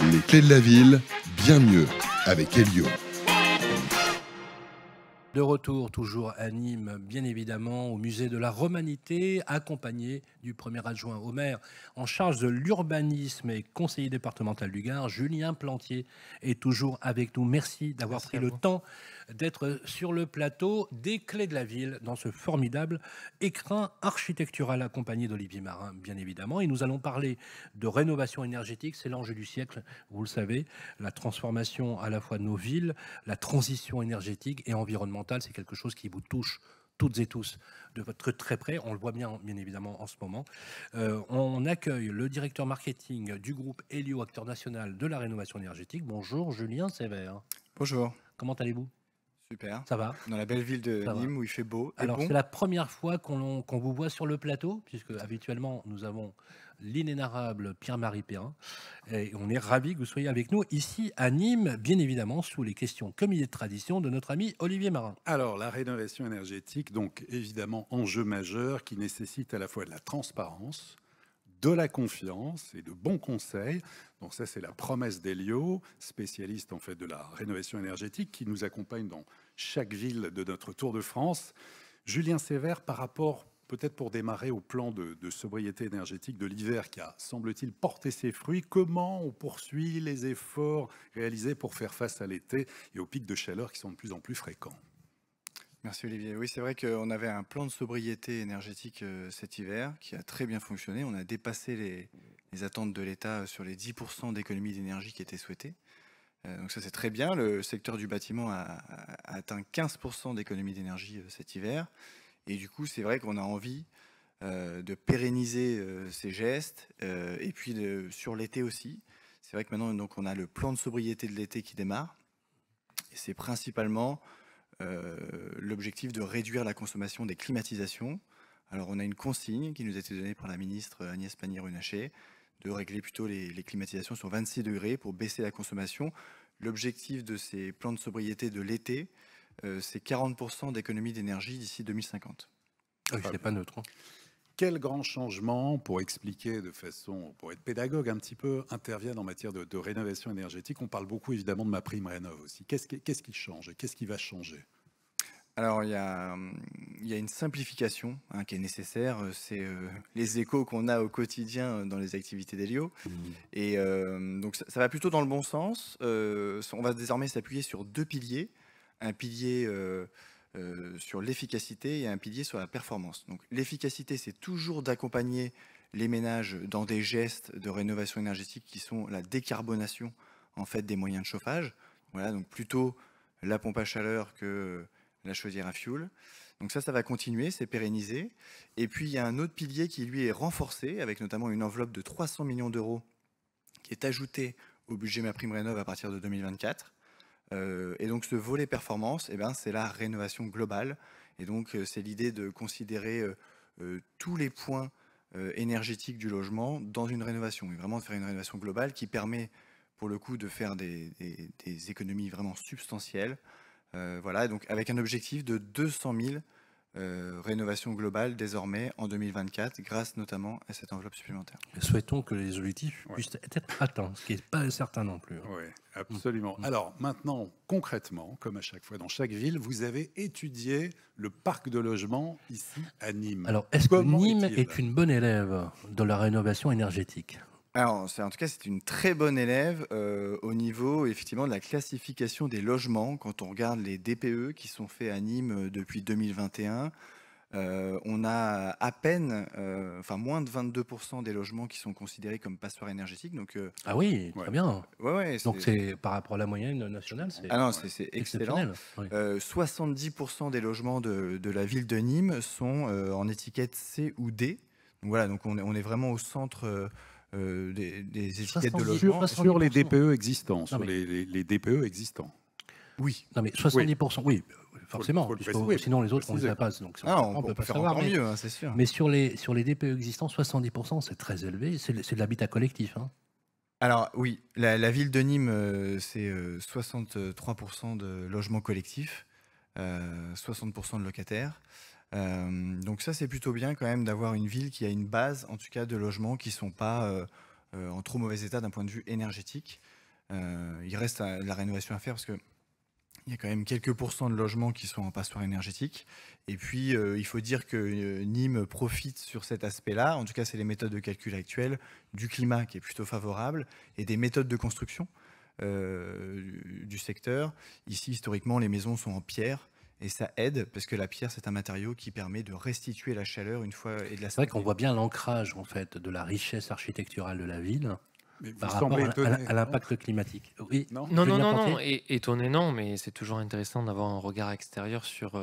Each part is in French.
Les clés de la ville, bien mieux avec Elio. De retour toujours à Nîmes, bien évidemment, au musée de la Romanité, accompagné du premier adjoint au maire en charge de l'urbanisme et conseiller départemental du Gard, Julien Plantier, est toujours avec nous. Merci d'avoir pris le temps d'être sur le plateau des Clés de la Ville dans ce formidable écrin architectural accompagné d'Olivier Marin, bien évidemment. Et nous allons parler de rénovation énergétique, c'est l'enjeu du siècle, vous le savez, la transformation à la fois de nos villes, la transition énergétique et environnementale. C'est quelque chose qui vous touche toutes et tous de votre très près. On le voit bien évidemment en ce moment. On accueille le directeur marketing du groupe Elio, acteur national de la rénovation énergétique. Bonjour Julien Sévère. Bonjour. Comment allez-vous? Super. Ça va? Dans la belle ville de Nîmes où il fait beau et Alors, bon. c'est la première fois qu'on vous voit sur le plateau, puisque habituellement nous avons l'inénarrable Pierre-Marie Perrin. Et on est ravis que vous soyez avec nous ici à Nîmes, bien évidemment, sous les questions comme il est de tradition de notre ami Olivier Marin. Alors, la rénovation énergétique, donc évidemment enjeu majeur qui nécessite à la fois de la transparence, de la confiance et de bons conseils. Donc ça, c'est la promesse d'Elio, spécialiste en fait de la rénovation énergétique, qui nous accompagne dans chaque ville de notre Tour de France. Julien Sévère, par rapport, peut-être pour démarrer au plan de sobriété énergétique de l'hiver qui a, semble-t-il, porté ses fruits, comment on poursuit les efforts réalisés pour faire face à l'été et aux pics de chaleur qui sont de plus en plus fréquents? Merci Olivier. Oui, c'est vrai qu'on avait un plan de sobriété énergétique cet hiver qui a très bien fonctionné. On a dépassé les attentes de l'État sur les 10% d'économie d'énergie qui étaient souhaitées. Donc ça, c'est très bien. Le secteur du bâtiment a atteint 15% d'économie d'énergie cet hiver. Et du coup, c'est vrai qu'on a envie de pérenniser ces gestes. Et puis sur l'été aussi. C'est vrai que maintenant, donc, on a le plan de sobriété de l'été qui démarre. Et c'est principalement l'objectif de réduire la consommation des climatisations. Alors on a une consigne qui nous a été donnée par la ministre Agnès Pannier-Runacher de régler plutôt les climatisations sur 26 degrés pour baisser la consommation. L'objectif de ces plans de sobriété de l'été, c'est 40% d'économie d'énergie d'ici 2050. Ah oui, c'est pas neutre. Hein. Quels grands changements, pour expliquer de façon, pour être pédagogue un petit peu, interviennent en matière de rénovation énergétique? On parle beaucoup évidemment de MaPrimeRénov' aussi. Qu'est-ce qui change et qu'est-ce qui va changer? Alors il y a une simplification qui est nécessaire, c'est les échos qu'on a au quotidien dans les activités d'Elio. Et donc ça va plutôt dans le bon sens. On va désormais s'appuyer sur deux piliers, un pilier sur l'efficacité et un pilier sur la performance. Donc l'efficacité, c'est toujours d'accompagner les ménages dans des gestes de rénovation énergétique qui sont la décarbonation en fait des moyens de chauffage. Voilà, donc plutôt la pompe à chaleur que la chaudière à fioul. Donc ça va continuer, c'est pérennisé. Et puis il y a un autre pilier qui lui est renforcé avec notamment une enveloppe de 300 millions d'euros qui est ajoutée au budget MaPrimeRénov' à partir de 2024. Et donc ce volet performance, c'est la rénovation globale. Et donc c'est l'idée de considérer tous les points énergétiques du logement dans une rénovation. Et vraiment de faire une rénovation globale qui permet pour le coup de faire des économies vraiment substantielles. Voilà, donc avec un objectif de 200 000 rénovations globales désormais en 2024, grâce notamment à cette enveloppe supplémentaire. Souhaitons que les objectifs puissent être atteints, ce qui n'est pas certain non plus. Oui, absolument. Alors maintenant, concrètement, comme à chaque fois dans chaque ville, vous avez étudié le parc de logement ici à Nîmes. Alors, est-ce que Nîmes est une bonne élève de la rénovation énergétique? Alors, en tout cas, c'est une très bonne élève au niveau effectivement de la classification des logements. Quand on regarde les DPE qui sont faits à Nîmes depuis 2021, on a à peine, moins de 22% des logements qui sont considérés comme passoires énergétiques. Donc, ah oui, très bien. Ouais, donc c'est par rapport à la moyenne nationale, c'est excellent. Oui. 70% des logements de la ville de Nîmes sont en étiquette C ou D. Donc voilà, donc on est vraiment au centre. Des étiquettes de logement sur les DPE existants, sur les DPE existants. Oui. Non mais 70%, oui, forcément. Sinon les autres on les a pas, donc on peut pas faire savoir, encore mieux, c'est sûr. Mais sur les DPE existants, 70%, c'est très élevé. C'est de l'habitat collectif. Hein. Alors oui, la ville de Nîmes, c'est 63% de logements collectifs, 60% de locataires. Donc ça, c'est plutôt bien quand même d'avoir une ville qui a une base, en tout cas, de logements qui ne sont pas en trop mauvais état d'un point de vue énergétique. Il reste de la rénovation à faire parce que il y a quand même quelques pourcents de logements qui sont en passoire énergétique. Et puis, il faut dire que Nîmes profite sur cet aspect-là. En tout cas, c'est les méthodes de calcul actuelles, du climat qui est plutôt favorable et des méthodes de construction du secteur. Ici, historiquement, les maisons sont en pierre. Et ça aide parce que la pierre, c'est un matériau qui permet de restituer la chaleur une fois et de la. C'est vrai qu'on voit bien l'ancrage en fait de la richesse architecturale de la ville Mais vous par rapport semblez étonné, à l'impact climatique. Oui. non Non, non, Julien non, non, Plantier étonné, non, mais c'est toujours intéressant d'avoir un regard extérieur sur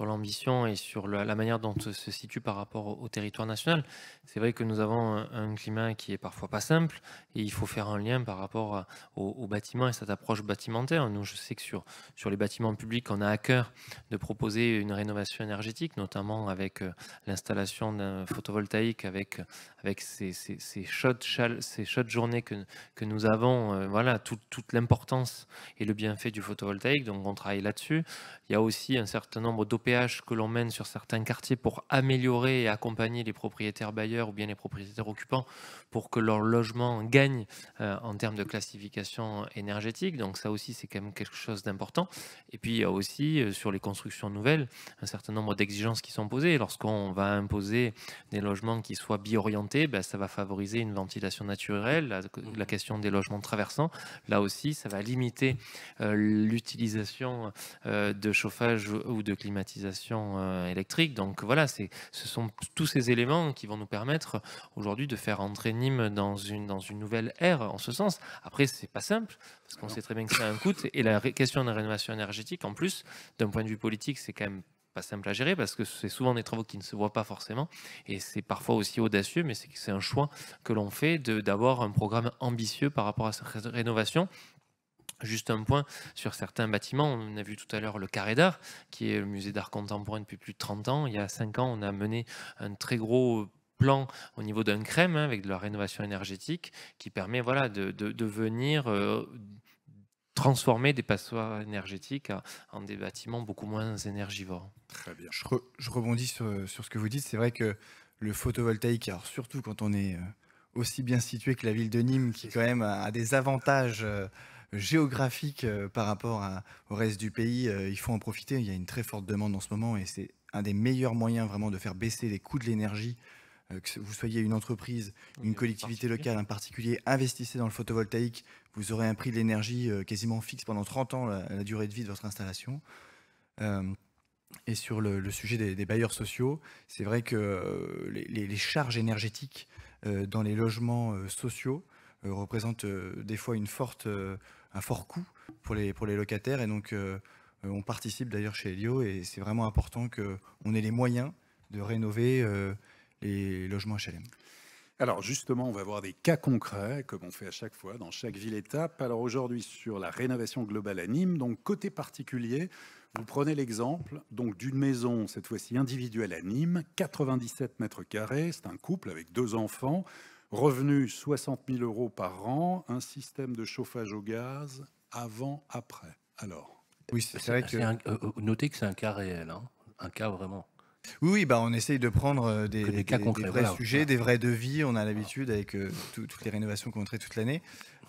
l'ambition et sur la manière dont on se situe par rapport au territoire national. C'est vrai que nous avons un climat qui est parfois pas simple et il faut faire un lien par rapport aux bâtiments et cette approche bâtimentaire. Nous, je sais que sur les bâtiments publics, on a à cœur de proposer une rénovation énergétique, notamment avec l'installation d'un photovoltaïque, avec ces chaudes journées que nous avons, voilà, toute l'importance et le bienfait du photovoltaïque, donc on travaille là-dessus. Il y a aussi un certain nombre d'OPH que l'on mène sur certains quartiers pour améliorer et accompagner les propriétaires bailleurs ou bien les propriétaires occupants pour que leur logement gagne en termes de classification énergétique. Donc ça aussi, c'est quand même quelque chose d'important. Et puis il y a aussi sur les constructions nouvelles, un certain nombre d'exigences qui sont posées. Lorsqu'on va imposer des logements qui soient bi-orientés, ben, ça va favoriser une ventilation naturelle, la question des logements traversants. Là aussi, ça va limiter l'utilisation de chauffage ou de climatisation électrique. Donc voilà, ce sont tous ces éléments qui vont nous permettre aujourd'hui de faire entrer Nîmes dans une nouvelle ère en ce sens. Après, c'est pas simple, parce qu'on sait très bien que ça a un coût. Et la question de la rénovation énergétique, en plus, d'un point de vue politique, c'est quand même pas simple à gérer parce que c'est souvent des travaux qui ne se voient pas forcément et c'est parfois aussi audacieux, mais c'est un choix que l'on fait d'avoir un programme ambitieux par rapport à cette rénovation. Juste un point sur certains bâtiments, on a vu tout à l'heure le Carré d'Art, qui est le musée d'art contemporain depuis plus de 30 ans. Il y a 5 ans, on a mené un très gros plan au niveau d'un crème avec de la rénovation énergétique qui permet voilà, de venir transformer des passoires énergétiques en des bâtiments beaucoup moins énergivores. Très bien. Je rebondis sur ce que vous dites. C'est vrai que le photovoltaïque, alors surtout quand on est aussi bien situé que la ville de Nîmes, qui quand même a des avantages géographiques par rapport au reste du pays, il faut en profiter. Il y a une très forte demande en ce moment et c'est un des meilleurs moyens vraiment de faire baisser les coûts de l'énergie. Que vous soyez une entreprise, une collectivité locale, un particulier, investissez dans le photovoltaïque, vous aurez un prix de l'énergie quasiment fixe pendant 30 ans, la durée de vie de votre installation. Et sur le sujet des bailleurs sociaux, c'est vrai que les charges énergétiques dans les logements sociaux représentent des fois un fort coût pour les locataires. Et donc, on participe d'ailleurs chez Elio et c'est vraiment important qu'on ait les moyens de rénover les logements HLM. Alors justement, on va voir des cas concrets, comme on fait à chaque fois dans chaque ville-étape. Alors aujourd'hui, sur la rénovation globale à Nîmes, donc côté particulier, vous prenez l'exemple donc d'une maison, cette fois-ci individuelle à Nîmes, 97 mètres carrés, c'est un couple avec 2 enfants, revenu 60 000 € par an, un système de chauffage au gaz, avant, après. Alors oui, c'est vrai que... notez que c'est un cas réel, hein, un cas vraiment. Oui, bah on essaye de prendre des cas concrets, des vrais voilà. sujets, des vrais devis. On a l'habitude avec toutes les rénovations qu'on traite toute l'année.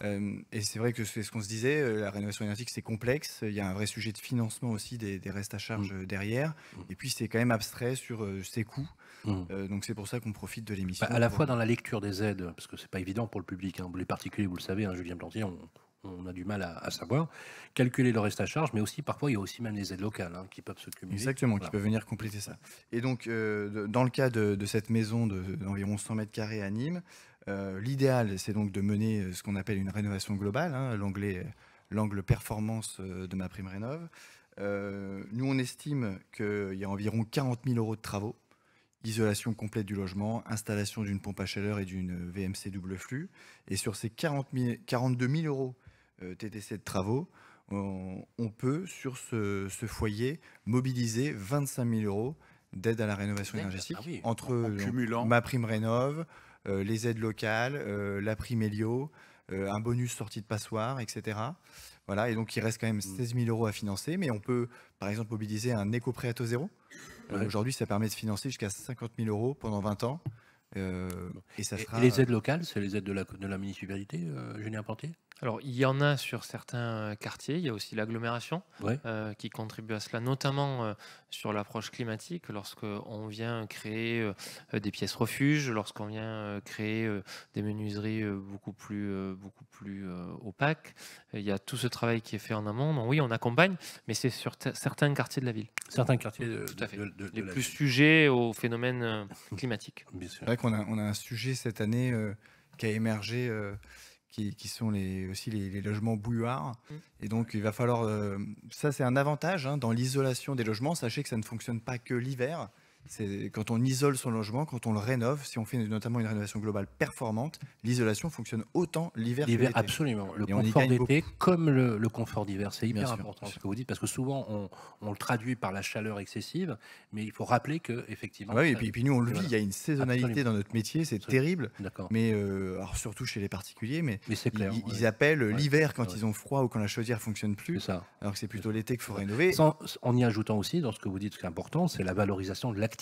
Et c'est vrai que c'est ce qu'on se disait, la rénovation énergétique, c'est complexe. Il y a un vrai sujet de financement aussi des restes à charge derrière. Et puis, c'est quand même abstrait sur ses coûts. Donc, c'est pour ça qu'on profite de l'émission. À la fois dans la lecture des aides, parce que c'est pas évident pour le public, hein. Les particuliers, vous le savez, hein, Julien Plantier, on a du mal à savoir, calculer le reste à charge, mais aussi parfois il y a aussi même les aides locales hein, qui peuvent se cumuler. Exactement, Voilà. qui peuvent venir compléter ça. Et donc, dans le cas de cette maison d'environ 100 mètres carrés à Nîmes, l'idéal, c'est donc de mener ce qu'on appelle une rénovation globale, hein, l'angle performance de MaPrimeRénov'. Nous, on estime qu'il y a environ 40 000 € de travaux, isolation complète du logement, installation d'une pompe à chaleur et d'une VMC double flux. Et sur ces 42 000 € TTC de travaux, on peut, sur ce foyer, mobiliser 25 000 € d'aide à la rénovation énergétique entre MaPrimeRénov', les aides locales, la prime Elio, un bonus sortie de passoire, etc. Voilà, et donc il reste quand même 16 000 € à financer, mais on peut par exemple mobiliser un éco-prêt à taux zéro. Aujourd'hui, ça permet de financer jusqu'à 50 000 € pendant 20 ans Et ça sera. Et les aides locales, c'est les aides de la municipalité, Julien Plantier? Alors, il y en a sur certains quartiers. Il y a aussi l'agglomération Ouais. qui contribue à cela, notamment sur l'approche climatique, lorsqu'on vient créer des pièces refuges, lorsqu'on vient créer des menuiseries beaucoup plus opaques. Il y a tout ce travail qui est fait en amont. Donc oui, on accompagne, mais c'est sur certains quartiers de la ville. Certains quartiers Tout à fait. de Les la plus ville. sujets au phénomène climatique. Bien sûr. C'est vrai qu'on a un sujet cette année qui a émergé, qui sont aussi les logements bouilloires. Et donc, il va falloir. Ça, c'est un avantage dans l'isolation des logements. Sachez que ça ne fonctionne pas que l'hiver. C'est quand on isole son logement, quand on le rénove, si on fait notamment une rénovation globale performante, l'isolation fonctionne autant l'hiver que L'hiver, l'été. absolument. Le Et on y confort gagne d'été comme le confort d'hiver, c'est Bien hyper sûr, important bien ce que vous dites, parce que souvent on le traduit par la chaleur excessive, mais il faut rappeler que effectivement. Ah oui, et puis nous, on le vit, voilà. il y a une saisonnalité Absolument. dans notre métier, c'est Absolument. terrible. D'accord. Mais alors surtout chez les particuliers, mais Mais c'est clair. ils ouais. appellent Ouais. l'hiver quand Ouais. ils ont froid ou quand la chaudière fonctionne C'est plus, ça. alors que c'est plutôt l'été qu'il faut rénover. En y ajoutant aussi, dans ce que vous dites, ce qui est important, c'est la valorisation de l'actif.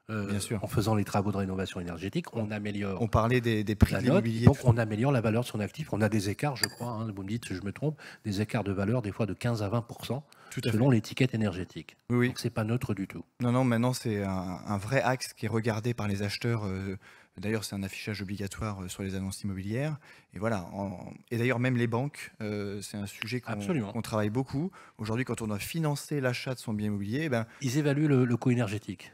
Bien sûr. En faisant les travaux de rénovation énergétique, on améliore On parlait des prix la de note, l'immobilier. donc on améliore la valeur de son actif. On a des écarts, je crois, vous me dites si je me trompe, des écarts de valeur des fois de 15 à 20% Tout à fait. selon l'étiquette énergétique. Oui, oui. Donc c'est pas neutre du tout. Non, maintenant c'est un vrai axe qui est regardé par les acheteurs. D'ailleurs, c'est un affichage obligatoire sur les annonces immobilières. Et voilà. Et d'ailleurs, même les banques, c'est un sujet Absolument. qu'on travaille beaucoup. Aujourd'hui, quand on doit financer l'achat de son bien immobilier, Ils évaluent le coût énergétique.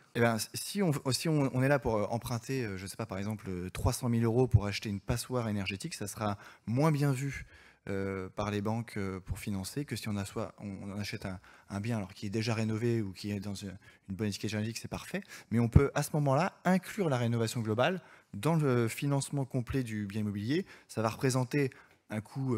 si on est là pour emprunter, je ne sais pas, par exemple, 300 000 euros pour acheter une passoire énergétique, ça sera moins bien vu par les banques pour financer que si on achète un bien alors qui est déjà rénové ou qui est dans une bonne étiquette énergétique, c'est parfait. Mais on peut à ce moment-là inclure la rénovation globale dans le financement complet du bien immobilier. Ça va représenter un coût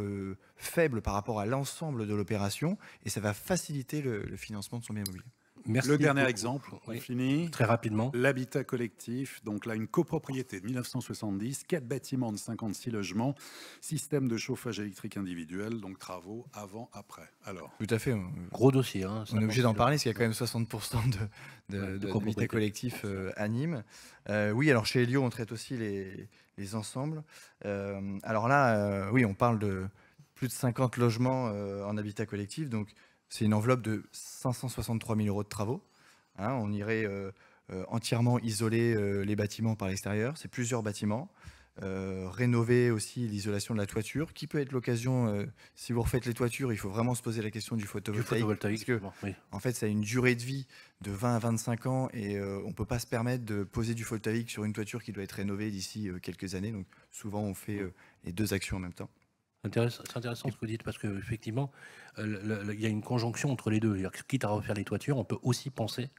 faible par rapport à l'ensemble de l'opération et ça va faciliter le financement de son bien immobilier. Merci Le dernier beaucoup. exemple, on Oui. finit. Très rapidement. L'habitat collectif, donc là une copropriété de 1970, 4 bâtiments de 56 logements, système de chauffage électrique individuel, donc travaux avant, après. Alors, Tout à fait. Gros dossier. On est obligé d'en parler parce qu'il y a quand même 60% de copropriété. habitat collectif à Nîmes. Oui, alors chez Elio, on traite aussi les ensembles. Alors là, oui, on parle de plus de 50 logements en habitat collectif. Donc, c'est une enveloppe de 563 000 euros de travaux. On irait entièrement isoler les bâtiments par l'extérieur. C'est plusieurs bâtiments. Rénover aussi l'isolation de la toiture, qui peut être l'occasion, si vous refaites les toitures, il faut vraiment se poser la question du Du photovoltaïque. photovoltaïque. Parce que, Oui. en fait, ça a une durée de vie de 20 à 25 ans et on ne peut pas se permettre de poser du photovoltaïque sur une toiture qui doit être rénovée d'ici quelques années. Donc, souvent, on fait les deux actions en même temps. C'est intéressant ce que vous dites parce qu'effectivement, il y a une conjonction entre les deux. C'est-à-dire que, quitte à refaire les toitures, on peut aussi penser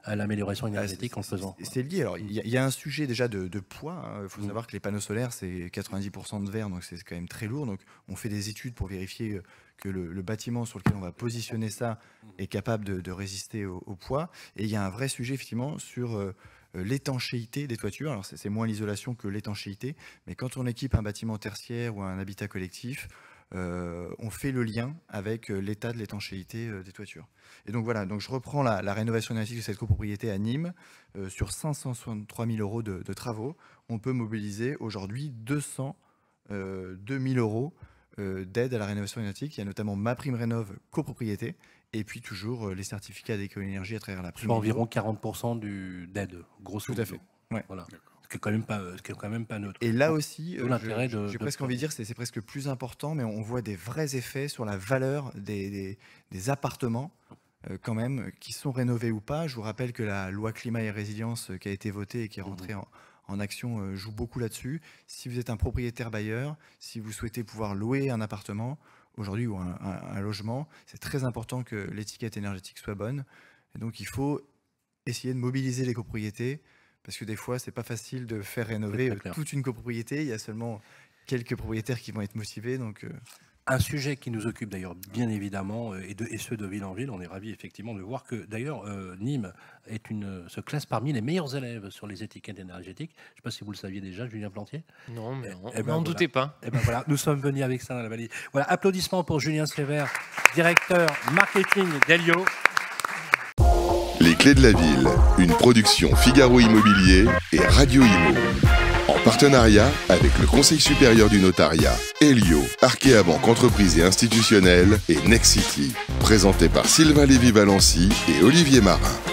à l'amélioration énergétique en le faisant. C'est lié. Alors, il y a un sujet déjà de poids. Il faut savoir que les panneaux solaires, c'est 90% de verre, donc c'est quand même très lourd. Donc, on fait des études pour vérifier que le bâtiment sur lequel on va positionner ça est capable de résister au poids. Et il y a un vrai sujet, effectivement, sur l'étanchéité des toitures. Alors, c'est moins l'isolation que l'étanchéité. Mais quand on équipe un bâtiment tertiaire ou un habitat collectif, on fait le lien avec l'état de l'étanchéité des toitures. Et donc voilà, donc je reprends la rénovation énergétique de cette copropriété à Nîmes. Sur 563 000 euros de travaux, on peut mobiliser aujourd'hui 202 000 euros d'aide à la rénovation énergétique. Il y a notamment MaPrimeRénov' copropriété et puis toujours les certificats d'éco-énergie à travers la prime. Soit environ 40% d'aide, grosso Tout à modo. fait. Ouais. Voilà. Ce qui est quand même pas neutre. Et là aussi, D'où l'intérêt j'ai presque envie de dire, c'est presque plus important, mais on voit des vrais effets sur la valeur des appartements quand même, qui sont rénovés ou pas. Je vous rappelle que la loi climat et résilience qui a été votée et qui est rentrée en action joue beaucoup là-dessus. Si vous êtes un propriétaire bailleur, si vous souhaitez pouvoir louer un appartement aujourd'hui ou un logement, c'est très important que l'étiquette énergétique soit bonne. Et donc il faut essayer de mobiliser les copropriétés. Parce que des fois, c'est pas facile de faire rénover toute une copropriété. Il y a seulement quelques propriétaires qui vont être motivés. Donc, Un sujet qui nous occupe d'ailleurs bien évidemment, et ceux de ville en ville. On est ravis effectivement de voir que d'ailleurs Nîmes se classe parmi les meilleurs élèves sur les étiquettes énergétiques. Je ne sais pas si vous le saviez déjà, Julien Plantier. Non, mais on ben n'en voilà. doutait pas. Et ben voilà, nous sommes venus avec ça dans la valise. Voilà, applaudissements pour Julien Sévère, directeur marketing d'Elio. Les clés de la ville, une production Figaro Immobilier et Radio Imo. En partenariat avec le Conseil supérieur du notariat, Elio, Arkea Banque Entreprise et Institutionnelle et Nexity. Présenté par Sylvain Lévy-Valency et Olivier Marin.